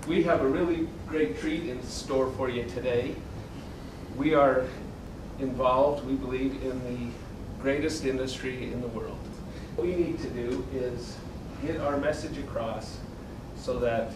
We have a really great treat in store for you today. We are involved, we believe, in the greatest industry in the world. What we need to do is get our message across so that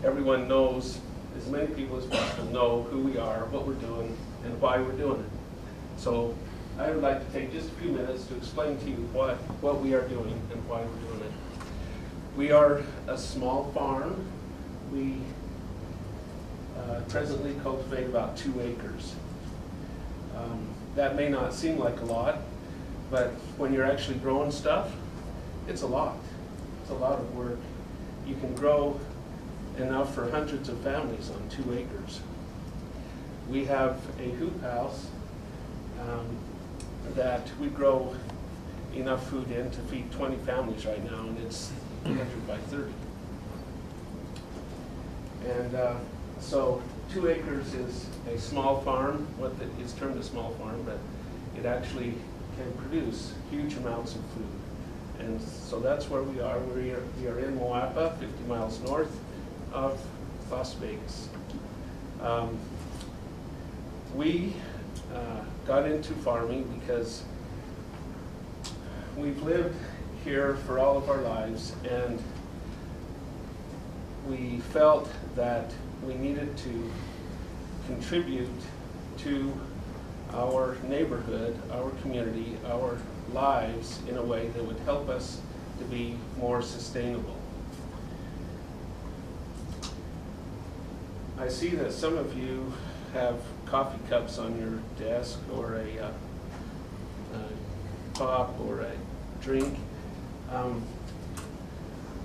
everyone knows, as many people as possible know who we are, what we're doing, and why we're doing it. So I would like to take just a few minutes to explain to you what we are doing and why we're doing it. We are a small farm. We presently cultivate about 2 acres. That may not seem like a lot, but when you're actually growing stuff, it's a lot. It's a lot of work. You can grow enough for hundreds of families on 2 acres. We have a hoop house that we grow enough food in to feed 20 families right now, and it's 100 by 30. And so 2 acres is a small farm. What is termed a small farm, but it actually can produce huge amounts of food. And so that's where we are. We are in Moapa, 50 miles north of Las Vegas. We got into farming because we've lived here for all of our lives, and we felt that we needed to contribute to our neighborhood, our community, our lives in a way that would help us to be more sustainable. I see that some of you have coffee cups on your desk, or a pop, or a drink.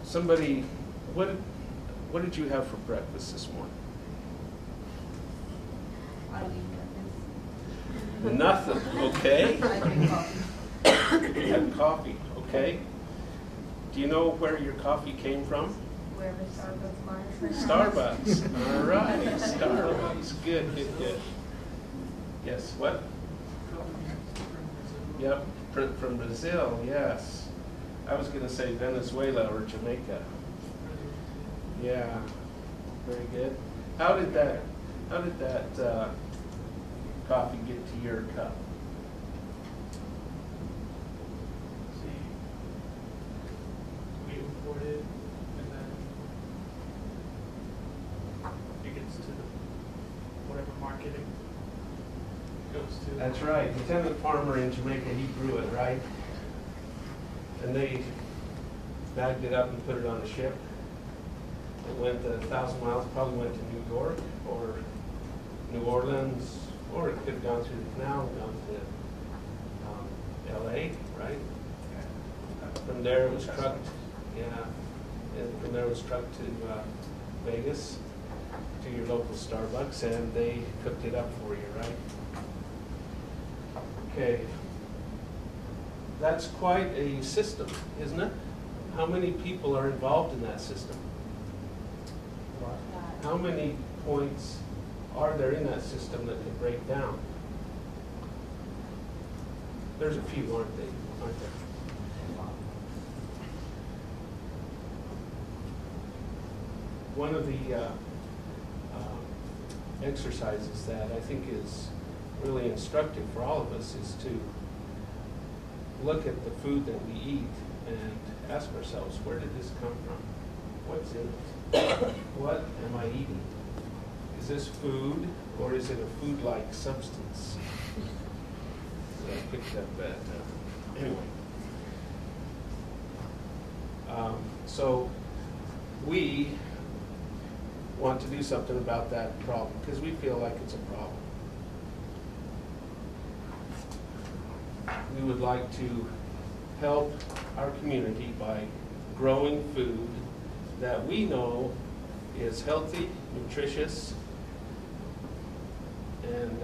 Somebody, what did you have for breakfast this morning? I don't eat breakfast. Nothing, okay. I drink coffee. You had coffee, okay. Do you know where your coffee came from? Wherever Starbucks mine. Starbucks, all right, Starbucks, good, good, good. Yes, what? Yep, from Brazil, yes. I was going to say Venezuela or Jamaica. Yeah, very good. How did that coffee get to your cup? We import it, and then it gets to whatever market it goes to. That's right. The tenant farmer in Jamaica, he grew it, right? And they bagged it up and put it on a ship. It went 1,000 miles, probably went to New York or New Orleans, or it could have gone through the canal and gone to LA, right? From there it was trucked, yeah, and from there it was trucked to Vegas, to your local Starbucks, and they cooked it up for you, right? Okay. That's quite a system, isn't it? How many people are involved in that system? How many points are there in that system that can break down? There's a few, aren't there? One of the exercises that I think is really instructive for all of us is to look at the food that we eat and ask ourselves, where did this come from? What's in it? What am I eating? Is this food, or is it a food-like substance? So I picked up that. Anyway. So we want to do something about that problem because we feel like it's a problem. We would like to help our community by growing food that we know is healthy, nutritious, and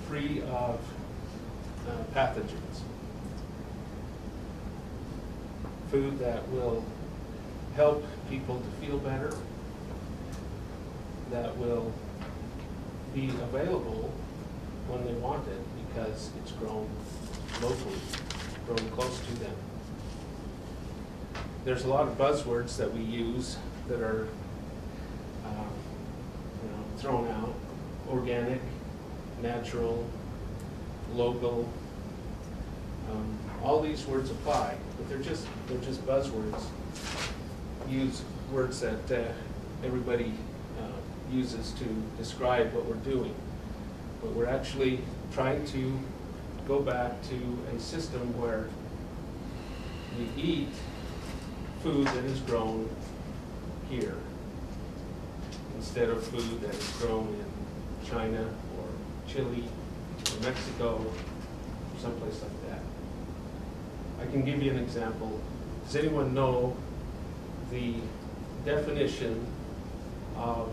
free of pathogens. Food that will help people to feel better, that will be available when they want it because it's grown locally, grown close to them. there's a lot of buzzwords that we use that are thrown out: organic, natural, local. All these words apply, but they're just buzzwords. Use words that everybody uses to describe what we're doing, but we're actually trying to go back to a system where we eat food that is grown here instead of food that is grown in China or Chile or Mexico or someplace like that. I can give you an example. Does anyone know the definition of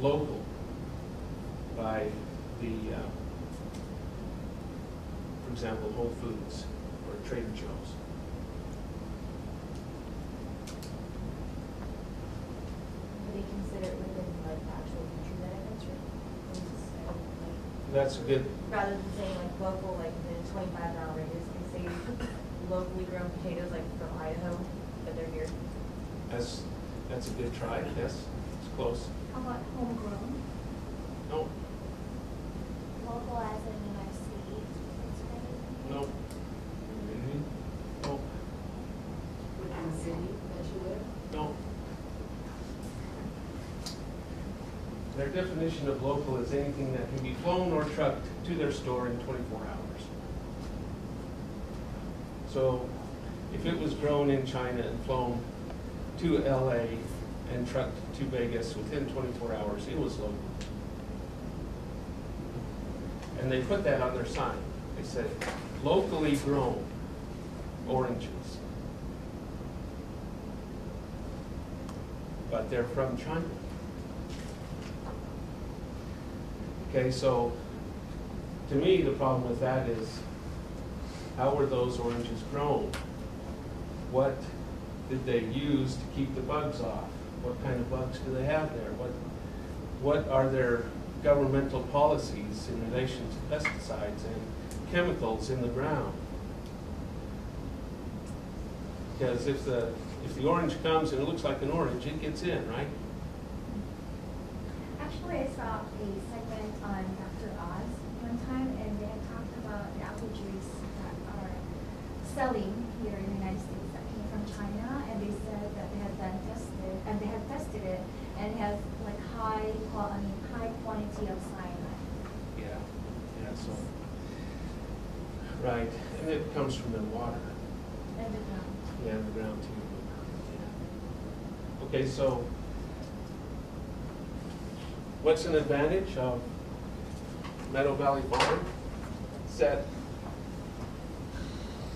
local by the, for example, Whole Foods or Trader Joe's? Do they consider it within like actual country benefits, or That's a good. rather than saying like local, like the 25-mile radius, they say locally grown potatoes like from Idaho, but they're here. That's a good try. Yes, it's close. How about homegrown? No, Local as in USC? no. No, Within the city that you live? no. Their definition of local is anything that can be flown or trucked to their store in 24 hours. So if it was grown in China and flown to LA and trucked to Vegas within 24 hours, it was local. And they put that on their sign. They said, locally grown oranges. But they're from China. Okay, so to me, the problem with that is, how were those oranges grown? What did they use to keep the bugs off? What kind of bugs do they have there? What are their governmental policies in relation to pesticides and chemicals in the ground? Because if the orange comes and it looks like an orange, it gets in, right? Actually, I saw a segment on Dr. Oz one time, and they had talked about the apple juice that are selling here in the United States that came from China, and they said that they had been tested, and they had tested it, and it has like high quantity of cyanide. Yeah, so, right, and it comes from the water. And the ground. Yeah, the ground too. Yeah. Okay, so what's an advantage of Meadow Valley Farm? It's that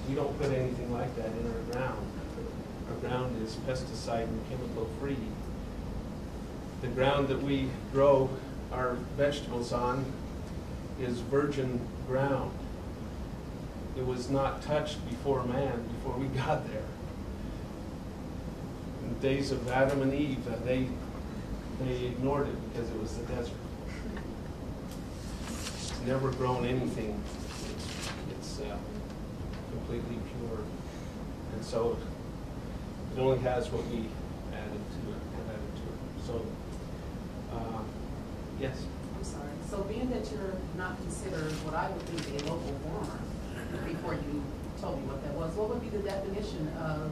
we don't put anything like that in our ground. Our ground is pesticide and chemical free. The ground that we grow our vegetables on is virgin ground. It was not touched before man, before we got there. In the days of Adam and Eve, they ignored it because it was the desert. It's never grown anything. It's completely pure. And so it only has what we added to it. So, yes? I'm sorry. So being that you're not considered what I would think a local farmer, before you told me what that was, what would be the definition of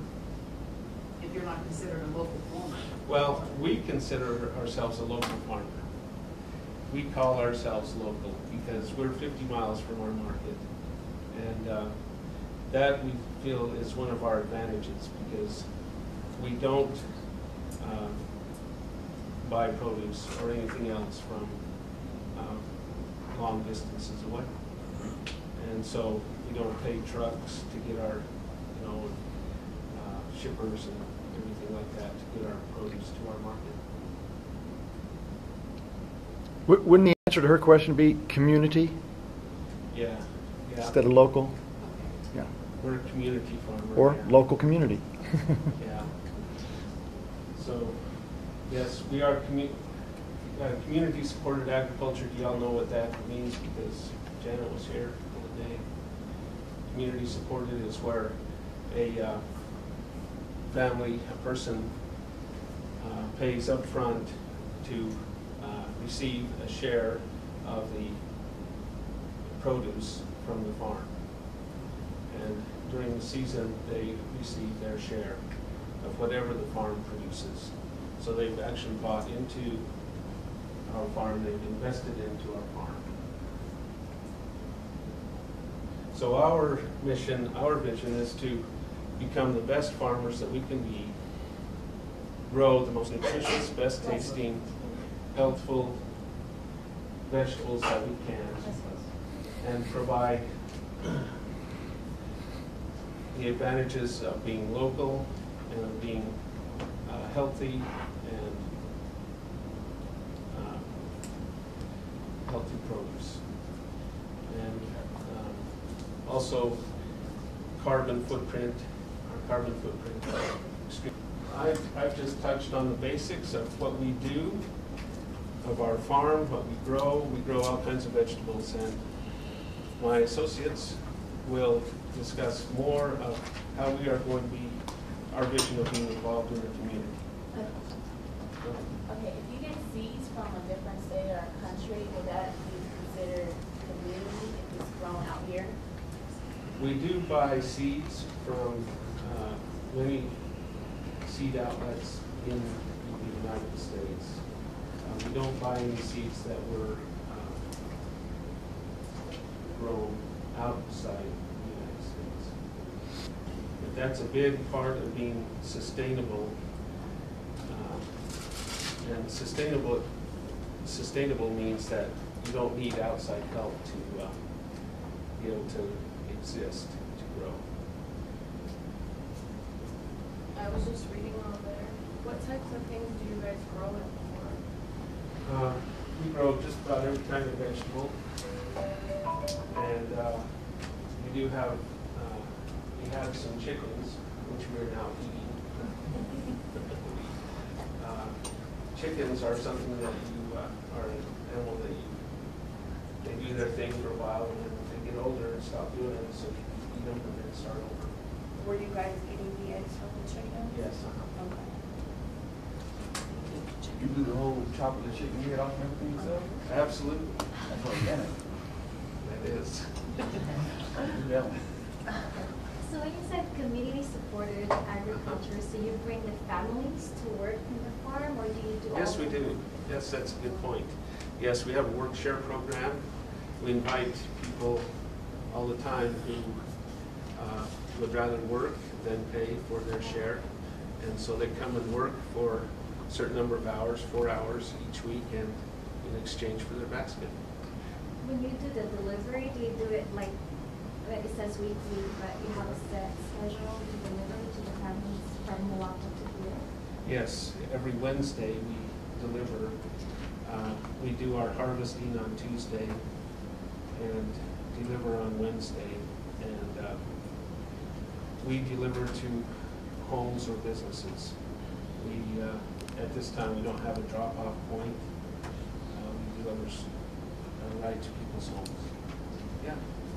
if you're not considered a local farmer? Well, we consider ourselves a local farmer. We call ourselves local because we're 50 miles from our market. And that we feel is one of our advantages because we don't buy produce or anything else from long distances away. And so we don't pay trucks to get our, shippers and everything like that to get our produce to our market. Wouldn't the answer to her question be community Yeah. instead of local? Yeah. We're a community farmer. Or yeah. local community. Yeah. So, yes, we are community-supported agriculture. Do y'all know what that means? Because Janet was here the other day. Community-supported is where a family, a person pays up front to receive a share of the produce from the farm. And during the season, they receive their share of whatever the farm produces. So they've actually bought into our farm, they've invested into our farm. So our mission, our vision is to become the best farmers that we can be, grow the most nutritious, best tasting, healthful vegetables that we can, and provide the advantages of being local and of being healthy and healthy produce. And also carbon footprint, our carbon footprint. I've just touched on the basics of what we do, of our farm, what we grow. We grow all kinds of vegetables, and my associates will discuss more of how we are going to be, our vision of being involved in the community. Okay, if you get seeds from a different state or country, would that be considered community if it's grown out here? We do buy seeds from many seed outlets in the United States. We don't buy any seeds that were grown outside the United States. But that's a big part of being sustainable. And sustainable means that you don't need outside help to be able to exist, to grow. I was just reading on there. What types of things do you guys grow in the farm? We grow just about every kind of vegetable, and we do have we have some chickens, which we are now eating. Chickens are something that you are an animal that they do their thing for a while, and then they get older and stop doing it, so you eat them and then start over. Were you guys getting the eggs from the chicken? Yes. Okay. You do the whole chopping the chicken head off and everything yourself? Absolutely. That's organic. That is. Do that one. So when you said community supported agriculture, so you bring the families to work in the farm, or do you do all? Yes, we do. Yes, that's a good point. Yes, we have a work share program. We invite people all the time who would rather work than pay for their share. And so they come and work for a certain number of hours, 4 hours each week, and in exchange for their basket. When you do the delivery, do you do it like it says weekly, but you have a set schedule to deliver to the families from Milwaukee to here? Yes, every Wednesday we deliver. We do our harvesting on Tuesday and deliver on Wednesday. And we deliver to homes or businesses. We, at this time, we don't have a drop-off point. We deliver right to people's homes. Yeah.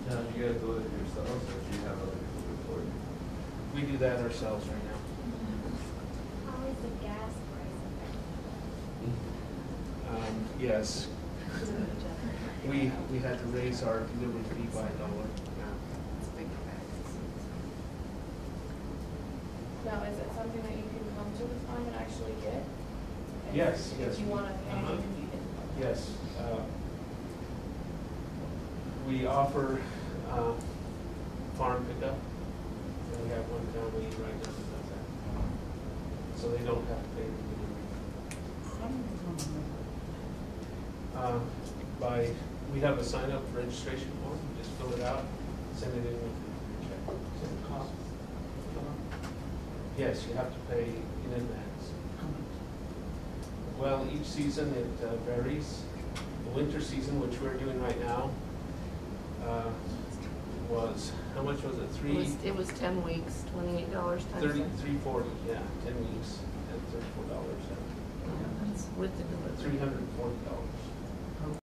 Now, do you guys do it yourselves, or do you have other people do it for you? We do that ourselves right now. How is the gas price affected? Yes. We had to raise our delivery fee by $1. Now, is it something that you can come to the farm and actually get? And Yes, yes. If you want to pay, Uh-huh. you can. Yes. We offer farm pickup, and we have one family right now that does that. So they don't have to pay the delivery. We have a sign-up registration form. You just fill it out, send it in with your check. So the cost? Yes, you have to pay in advance. Well, each season it varies. The winter season, which we're doing right now, was, how much was it? It was 10 weeks, $28 times. $340, yeah, 10 weeks at $34. That's with the delivery. $340.